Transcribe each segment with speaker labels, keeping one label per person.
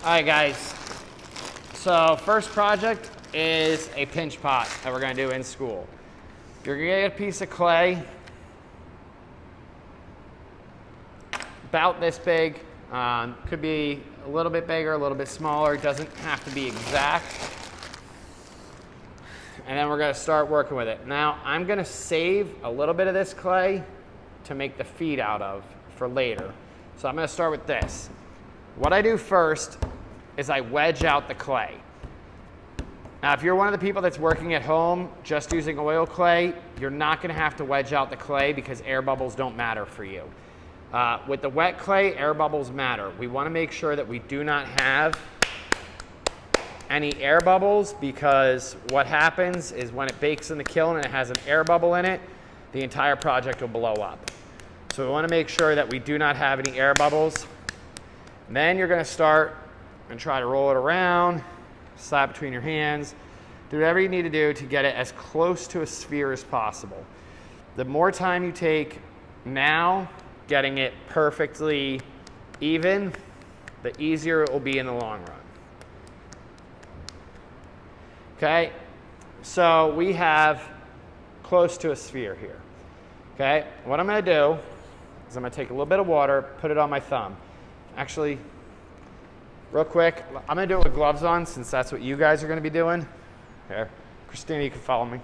Speaker 1: right, guys. So first project is a pinch pot that we're gonna do in school. You're gonna get a piece of clay about this big. Could be a little bit bigger, a little bit smaller. It doesn't have to be exact. And then we're gonna start working with it. Now, I'm gonna save a little bit of this clay to make the feet out of for later. So I'm gonna start with this. What I do first is I wedge out the clay. Now, if you're one of the people that's working at home just using oil clay, you're not gonna have to wedge out the clay because air bubbles don't matter for you. With the wet clay, air bubbles matter. We wanna make sure that we do not have any air bubbles, because what happens is when it bakes in the kiln and it has an air bubble in it, the entire project will blow up. So we wanna make sure that we do not have any air bubbles. And then you're gonna start and try to roll it around, slap between your hands, do whatever you need to do to get it as close to a sphere as possible. The more time you take now getting it perfectly even, the easier it will be in the long run. Okay, so we have close to a sphere here. Okay, what I'm gonna do is I'm gonna take a little bit of water, put it on my thumb. Actually, real quick, I'm gonna do it with gloves on since that's what you guys are gonna be doing. Here, Christina, you can follow me.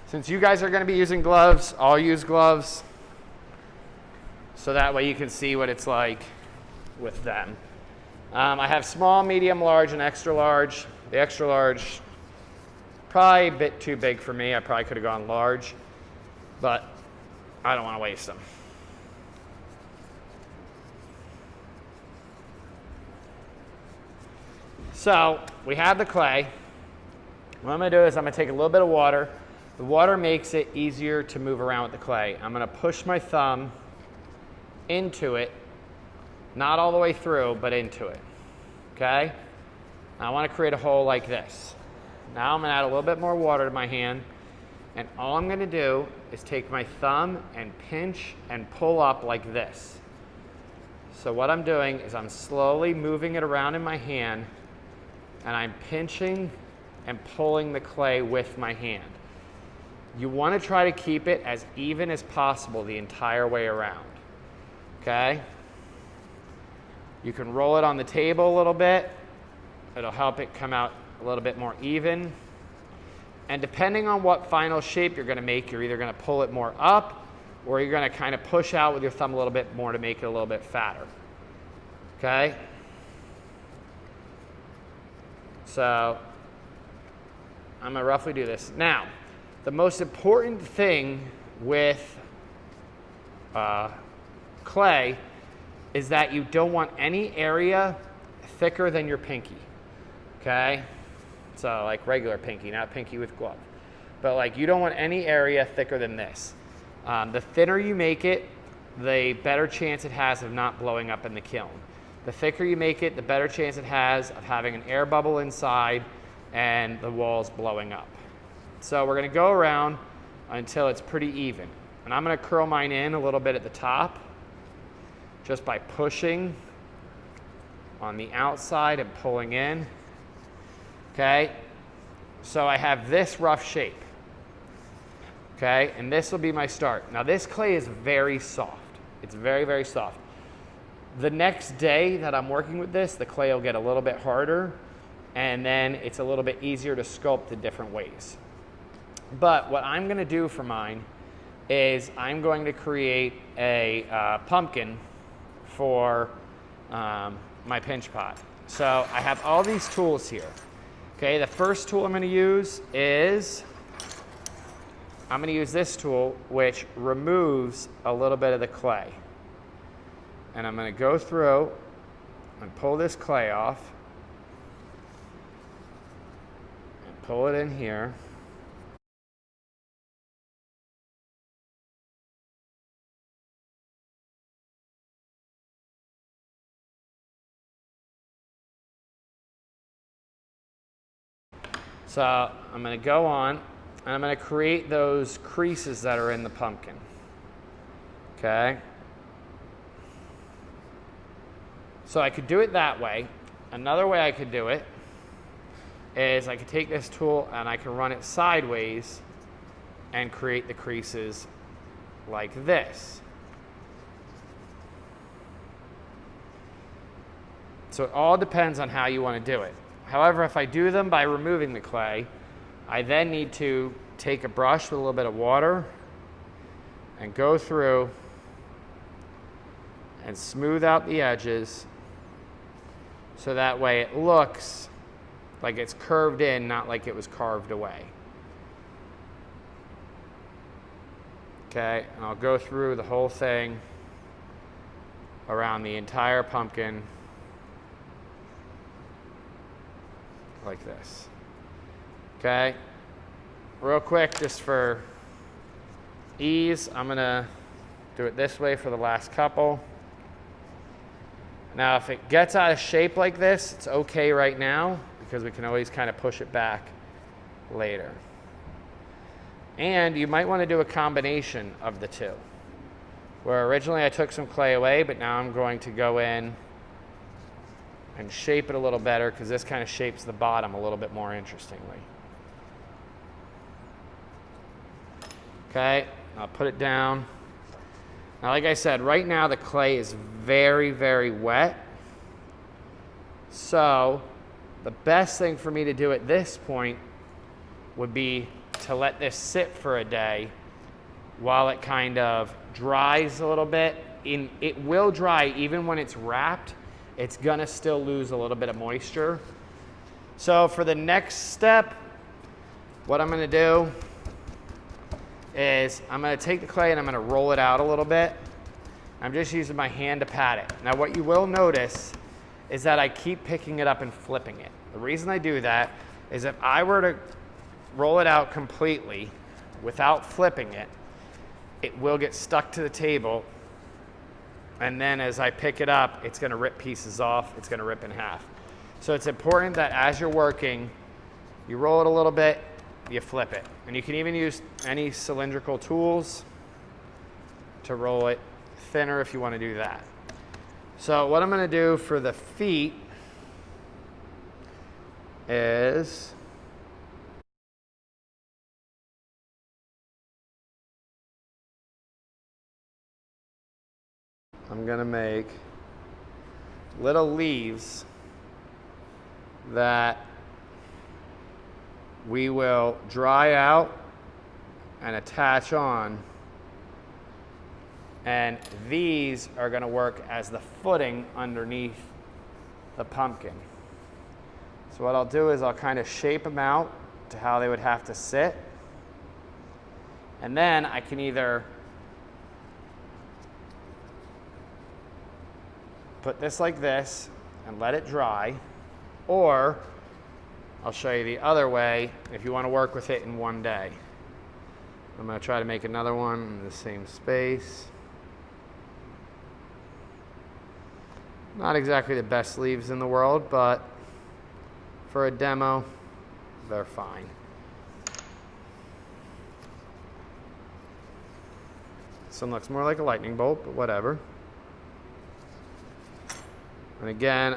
Speaker 1: Since you guys are gonna be using gloves, I'll use gloves, so that way you can see what it's like with them. I have small, medium, large, and extra large. The extra large, probably a bit too big for me. I probably could have gone large, but I don't want to waste them. So we have the clay. What I'm gonna do is I'm gonna take a little bit of water. The water makes it easier to move around with the clay. I'm gonna push my thumb into it, not all the way through, but into it, okay? Now I want to create a hole like this. Now I'm going to add a little bit more water to my hand, and all I'm going to do is take my thumb and pinch and pull up like this. So what I'm doing is I'm slowly moving it around in my hand, and I'm pinching and pulling the clay with my hand. You want to try to keep it as even as possible the entire way around. Okay? You can roll it on the table a little bit. It'll help it come out a little bit more even. And depending on what final shape you're gonna make, you're either gonna pull it more up or you're gonna kind of push out with your thumb a little bit more to make it a little bit fatter. Okay? So, I'm gonna roughly do this. Now, the most important thing with clay is that you don't want any area thicker than your pinky, okay? So like regular pinky, not pinky with glove. But like you don't want any area thicker than this. The thinner you make it, the better chance it has of not blowing up in the kiln. The thicker you make it, the better chance it has of having an air bubble inside and the walls blowing up. So we're gonna go around until it's pretty even. And I'm gonna curl mine in a little bit at the top, just by pushing on the outside and pulling in, okay? So I have this rough shape, okay? And this will be my start. Now this clay is very soft. It's very, very soft. The next day that I'm working with this, the clay will get a little bit harder, and then it's a little bit easier to sculpt in different ways. But what I'm gonna do for mine is I'm going to create a pumpkin for my pinch pot. So I have all these tools here. Okay, the first tool I'm going to use is, I'm going to use this tool which removes a little bit of the clay. And I'm going to go through and pull this clay off and pull it in here. So I'm going to go on and I'm going to create those creases that are in the pumpkin. Okay? So I could do it that way. Another way I could do it is I could take this tool and I can run it sideways and create the creases like this. So it all depends on how you want to do it. However, if I do them by removing the clay, I then need to take a brush with a little bit of water and go through and smooth out the edges so that way it looks like it's curved in, not like it was carved away. Okay, and I'll go through the whole thing around the entire pumpkin like this. Okay, real quick, just for ease, I'm gonna do it this way for the last couple. Now, if it gets out of shape like this, it's okay right now because we can always kind of push it back later. And you might want to do a combination of the two, where originally I took some clay away, but now I'm going to go in and shape it a little better because this kind of shapes the bottom a little bit more interestingly. Okay, I'll put it down. Now, like I said, right now the clay is very, very wet. So the best thing for me to do at this point would be to let this sit for a day while it kind of dries a little bit. It will dry even when it's wrapped. It's gonna still lose a little bit of moisture. So for the next step, what I'm gonna do is I'm gonna take the clay and I'm gonna roll it out a little bit. I'm just using my hand to pat it. Now what you will notice is that I keep picking it up and flipping it. The reason I do that is if I were to roll it out completely without flipping it, it will get stuck to the table, and then as I pick it up, it's gonna rip pieces off, it's gonna rip in half. So it's important that as you're working, you roll it a little bit, you flip it. And you can even use any cylindrical tools to roll it thinner if you want to do that. So what I'm going to do for the feet is I'm going to make little leaves that we will dry out and attach on, and these are going to work as the footing underneath the pumpkin. So what I'll do is I'll kind of shape them out to how they would have to sit, and then I can either put this like this and let it dry, or I'll show you the other way if you want to work with it in one day. I'm going to try to make another one in the same space. Not exactly the best leaves in the world, but for a demo, they're fine. This one looks more like a lightning bolt, but whatever. And again,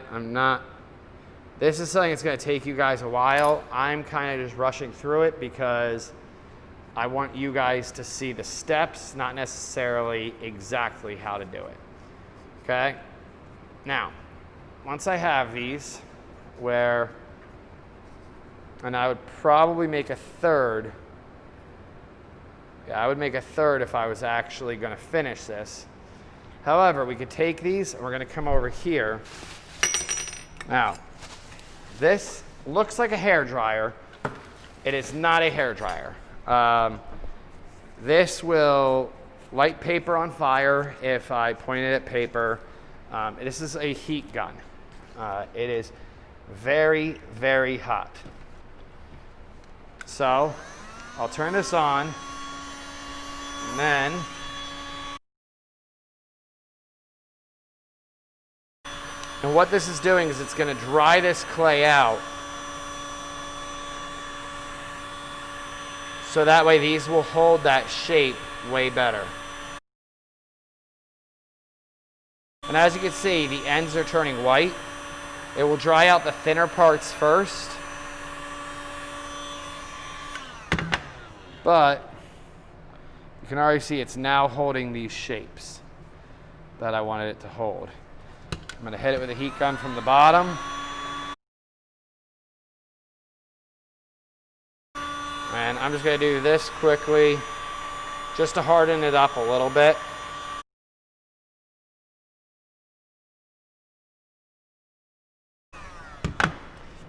Speaker 1: this is something that's going to take you guys a while. I'm kind of just rushing through it because I want you guys to see the steps, not necessarily exactly how to do it. Okay? Now, once I have these, and I would probably make a third. Yeah, I would make a third if I was actually going to finish this. However, we could take these and we're going to come over here. Now, this looks like a hair dryer. It is not a hair dryer. This will light paper on fire if I point it at paper. This is a heat gun. It is very, very hot. So I'll turn this on, and then what this is doing is it's going to dry this clay out So that way these will hold that shape way better. And as you can see, the ends are turning white. It will dry out the thinner parts first. But you can already see it's now holding these shapes that I wanted it to hold. I'm going to hit it with a heat gun from the bottom. And I'm just going to do this quickly just to harden it up a little bit.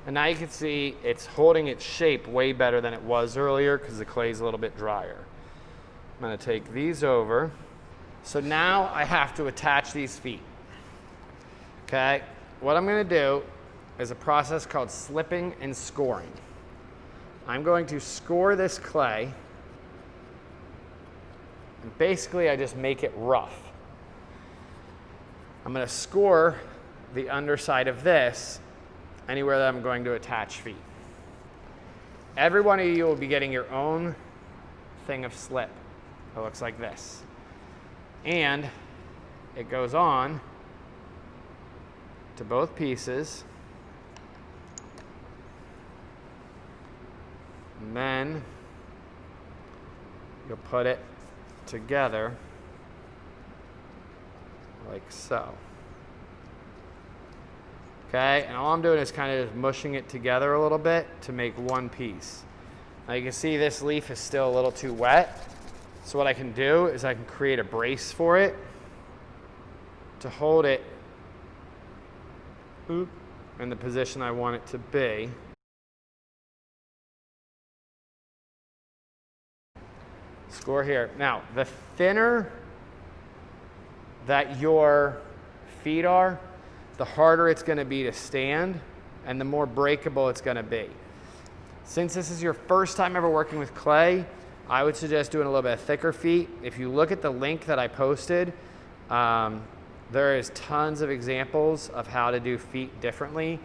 Speaker 1: And now you can see it's holding its shape way better than it was earlier because the clay is a little bit drier. I'm going to take these over. So now I have to attach these feet. Okay, what I'm going to do is a process called slipping and scoring. I'm going to score this clay, and basically I just make it rough. I'm going to score the underside of this anywhere that I'm going to attach feet. Every one of you will be getting your own thing of slip. It looks like this. And it goes on to both pieces. And then you'll put it together like so. Okay, and all I'm doing is kind of just mushing it together a little bit to make one piece. Now you can see this leaf is still a little too wet. So what I can do is I can create a brace for it to hold it in the position I want it to be. Score here. Now, the thinner that your feet are, the harder it's going to be to stand and the more breakable it's going to be. Since this is your first time ever working with clay, I would suggest doing a little bit of thicker feet. If you look at the link that I posted, there is tons of examples of how to do feet differently,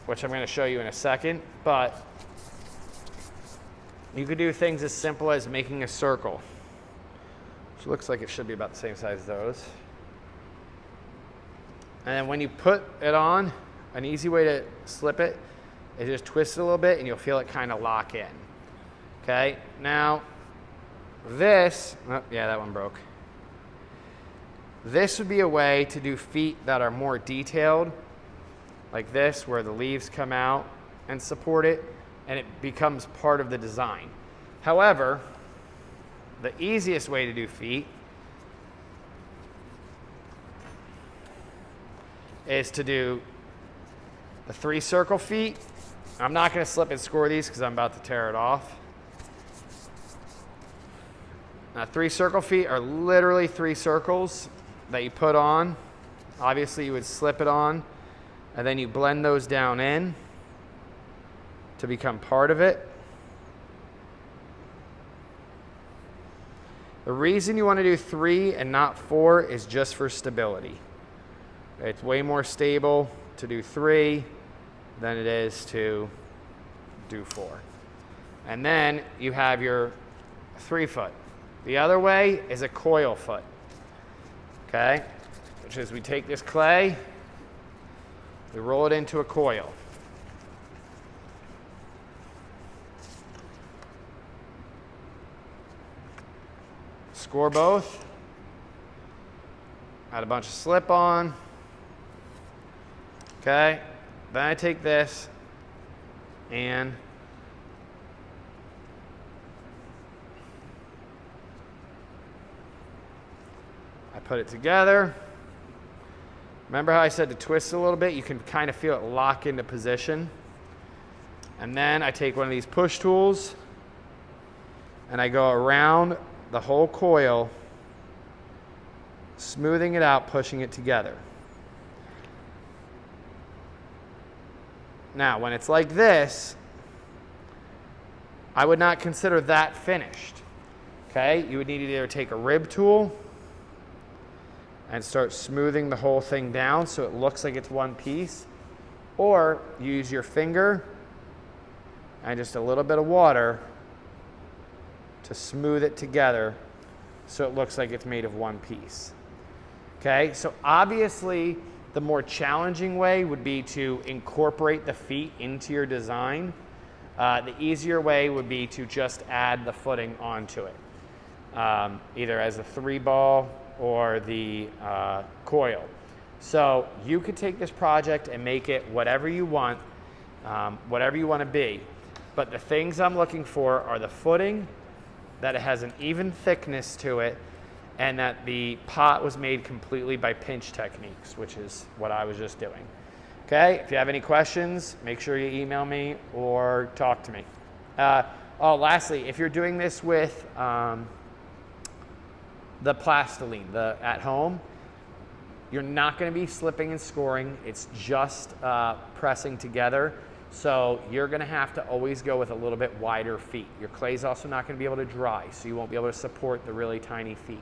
Speaker 1: which I'm going to show you in a second. But you could do things as simple as making a circle, which looks like it should be about the same size as those. And then when you put it on, an easy way to slip it is just twist it a little bit and you'll feel it kind of lock in. Okay, now this, oh, yeah, that one broke. This would be a way to do feet that are more detailed, like this, where the leaves come out and support it, and it becomes part of the design. However, the easiest way to do feet is to do the 3 circle feet. I'm not going to slip and score these because I'm about to tear it off. Now, 3 circle feet are literally 3 circles that you put on. Obviously, you would slip it on, and then you blend those down in to become part of it. The reason you want to do 3 and not 4 is just for stability. It's way more stable to do 3 than it is to do 4. And then you have your 3 foot. The other way is a coil foot, okay? Which is we take this clay, we roll it into a coil. Score both, add a bunch of slip on, okay? Then I take this and I put it together. Remember how I said to twist a little bit? You can kind of feel it lock into position. And then I take one of these push tools and I go around the whole coil, smoothing it out, pushing it together. Now, when it's like this, I would not consider that finished. Okay? You would need to either take a rib tool and start smoothing the whole thing down so it looks like it's one piece, or use your finger and just a little bit of water to smooth it together so it looks like it's made of one piece. Okay, so obviously the more challenging way would be to incorporate the feet into your design. The easier way would be to just add the footing onto it, either as a 3-ball or the coil. So you could take this project and make it whatever you want to be. But the things I'm looking for are the footing, that it has an even thickness to it, and that the pot was made completely by pinch techniques, which is what I was just doing. Okay, if you have any questions, make sure you email me or talk to me. Lastly, if you're doing this with the Plastiline at home, you're not going to be slipping and scoring. It's just pressing together. So you're going to have to always go with a little bit wider feet. Your clay's also not going to be able to dry, so you won't be able to support the really tiny feet.